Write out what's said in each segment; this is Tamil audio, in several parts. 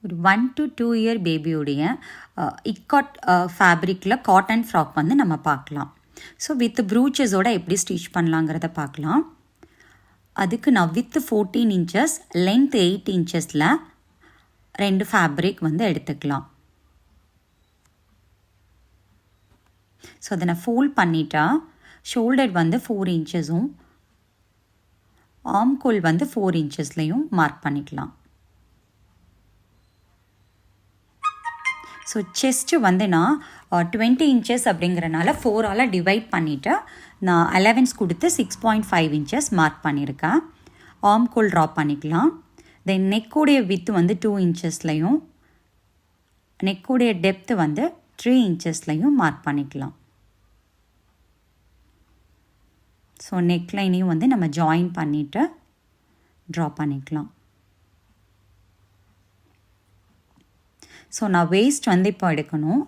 ஒரு 1 to 2 இயர் பேபியோடைய இக்காட் ஃபேப்ரிக்கில் காட்டன் ஃப்ராக் வந்து நம்ம பார்க்கலாம். ஸோ வித் ப்ரூச்சஸோடு எப்படி ஸ்டிச் பண்ணலாங்கிறத பார்க்கலாம். அதுக்கு நான் வித் 14 inches லென்த் 8 inchஸில் 2 ஃபேப்ரிக் வந்து எடுத்துக்கலாம். ஸோ அதை நான் ஃபோல்ட் பண்ணிட்டா ஷோல்டர் வந்து 4 inchஸும் ஆம்கோல் வந்து 4 inchஸ்லையும் மார்க் பண்ணிக்கலாம். ஸோ செஸ்ட்டு வந்து நான் 20 inches அப்படிங்கிறனால 4ஆல் டிவைட் பண்ணிவிட்டு நான் அலவன்ஸ் கொடுத்து 6.5 inches மார்க் பண்ணியிருக்கேன். ஆம்கோல் ட்ரா பண்ணிக்கலாம். தென் நெக்கோடைய வித்து வந்து 2 inchஸ்லையும் நெக்கோடைய டெப்த்து வந்து 3 inchஸ்லையும் மார்க் பண்ணிக்கலாம். ஸோ நெக்லைனையும் வந்து நம்ம ஜாயின் பண்ணிவிட்டு ட்ரா பண்ணிக்கலாம். ஸோ நான் வேஸ்ட் வந்து இப்போ எடுக்கணும்.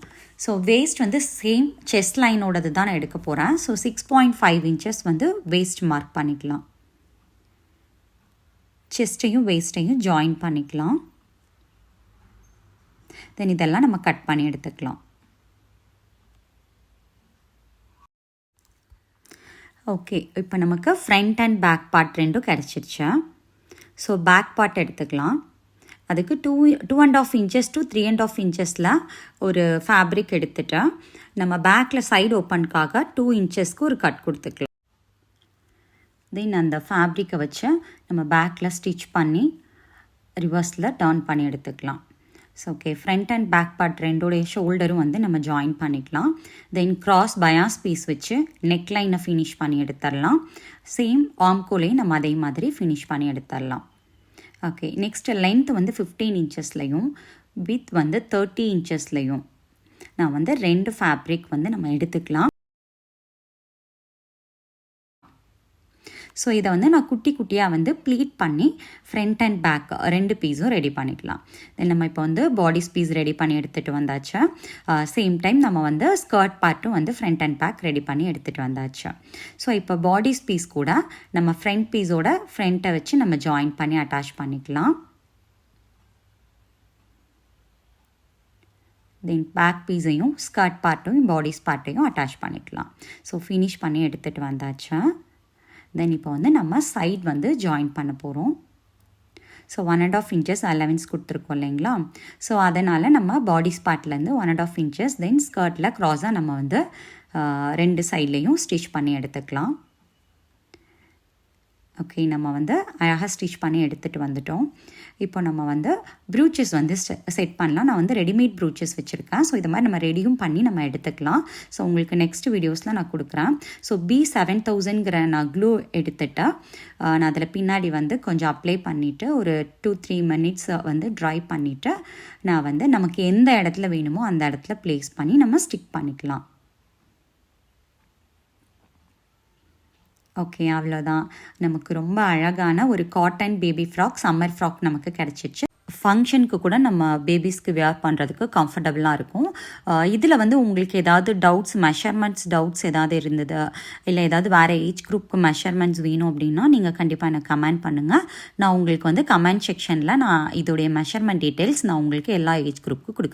ஸோ வேஸ்ட் வந்து சேம் செஸ்ட் லைனோடது தான் நான் எடுக்க போகிறேன். ஸோ 6.5 inches வந்து வேஸ்ட் மார்க் பண்ணிக்கலாம். செஸ்ட்டையும் வேஸ்ட்டையும் ஜாயின் பண்ணிக்கலாம். தென் இதெல்லாம் நம்ம கட் பண்ணி எடுத்துக்கலாம். ஓகே, இப்போ நமக்கு ஃப்ரண்ட் அண்ட் பேக் பார்ட் ரெண்டும் கிடச்சிருச்சு. ஸோ பேக் பார்ட் எடுத்துக்கலாம். அதுக்கு 2.5 inches to 3.5 inchஸில் ஒரு ஃபேப்ரிக் எடுத்துகிட்டு நம்ம பேக்கில் சைடு ஓப்பனுக்காக 2 inchஸ்க்கு ஒரு கட் கொடுத்துக்கலாம். தென் அந்த ஃபேப்ரிக்கை வச்சு நம்ம பேக்கில் ஸ்டிச் பண்ணி ரிவர்ஸில் டர்ன் பண்ணி எடுத்துக்கலாம். So okay, front and back part ரெண்டோடைய ஷோல்டரும் வந்து நம்ம ஜாயின் பண்ணிக்கலாம். தென் கிராஸ் பயாஸ் பீஸ் வச்சு நெக்லைனை ஃபினிஷ் பண்ணி எடுத்துடலாம். சேம் ஆம்கோலையும் நம்ம அதே மாதிரி ஃபினிஷ் பண்ணி எடுத்துடலாம். ஓகே, நெக்ஸ்ட்டு லென்த் வந்து 15 inchஸ்லையும் வித் வந்து 30 inchஸ்லையும் நான் வந்து 2 ஃபேப்ரிக் வந்து நம்ம எடுத்துக்கலாம். ஸோ இதை வந்து நான் குட்டி குட்டியாக வந்து ப்ளீட் பண்ணி ஃப்ரண்ட் அண்ட் பேக் 2 பீஸும் ரெடி பண்ணிக்கலாம். தென் நம்ம இப்போ வந்து பாடிஸ் பீஸ் ரெடி பண்ணி எடுத்துகிட்டு வந்தாச்சு. சேம் டைம் நம்ம வந்து ஸ்கர்ட் பார்ட்டும் வந்து ஃப்ரண்ட் அண்ட் பேக் ரெடி பண்ணி எடுத்துகிட்டு வந்தாச்சு. ஸோ இப்போ பாடிஸ் பீஸ் கூட நம்ம ஃப்ரண்ட் பீஸோட ஃப்ரண்ட்டை வச்சு நம்ம ஜாயின் பண்ணி அட்டாச் பண்ணிக்கலாம். தென் பேக் பீஸையும் ஸ்கர்ட் பார்ட்டையும் பாடிஸ் பார்ட்டையும் அட்டாச் பண்ணிக்கலாம். ஸோ ஃபினிஷ் பண்ணி எடுத்துகிட்டு வந்தாச்சு. தென் இப்போ வந்து நம்ம சைட் வந்து ஜாயின் பண்ண போகிறோம். ஸோ 1.5 inches அலவன்ஸ் கொடுத்துருக்கோம் இல்லைங்களா. ஸோ அதனால் நம்ம பாடிஸ் பார்ட்லேருந்து 1.5 inches தென் ஸ்கர்ட்டில் க்ராஸாக நம்ம வந்து 2 சைட்லேயும் ஸ்டிச் பண்ணி எடுத்துக்கலாம். ஓகே, நம்ம வந்து அழகாக ஸ்டிச் பண்ணி எடுத்துகிட்டு வந்துட்டோம். இப்போ நம்ம வந்து ப்ரூச்சஸ் வந்து செட் பண்ணலாம். நான் வந்து ரெடிமேட் ப்ரூச்சஸ் வச்சுருக்கேன். ஸோ இது மாதிரி நம்ம ரெடியும் பண்ணி நம்ம எடுத்துக்கலாம். ஸோ உங்களுக்கு நெக்ஸ்ட் வீடியோஸில் நான் கொடுக்குறேன். ஸோ B7000ங்கிற நான் க்ளூ எடுத்துகிட்டு நான் அதில் பின்னாடி வந்து கொஞ்சம் அப்ளை பண்ணிவிட்டு ஒரு 2-3 minutes வந்து ட்ரை பண்ணிவிட்டு நான் வந்து நமக்கு எந்த இடத்துல வேணுமோ அந்த இடத்துல ப்ளேஸ் பண்ணி நம்ம ஸ்டிக் பண்ணிக்கலாம். ஓகே, அவ்வளோதான். நமக்கு ரொம்ப அழகான ஒரு cotton baby frock, summer frock நமக்கு கிடச்சிச்சு. ஃபங்க்ஷனுக்கு கூட நம்ம பேபிஸ்க்கு வேர் பண்ணுறதுக்கு கம்ஃபர்டபுளாக இருக்கும். இதில் வந்து உங்களுக்கு ஏதாவது டவுட்ஸ், மெஷர்மெண்ட்ஸ் டவுட்ஸ் ஏதாவது இருந்தது, இல்லை ஏதாவது வேறு ஏஜ் குரூப்புக்கு மெஷர்மெண்ட்ஸ் வேணும் அப்படின்னா நீங்கள் கண்டிப்பாக எனக்கு கமெண்ட் பண்ணுங்கள். நான் உங்களுக்கு வந்து கமெண்ட் செக்ஷனில் நான் இதோடைய மெஷர்மெண்ட் டீட்டெயில்ஸ் நான் உங்களுக்கு எல்லா ஏஜ் குரூப்புக்கு கொடுக்குறேன்.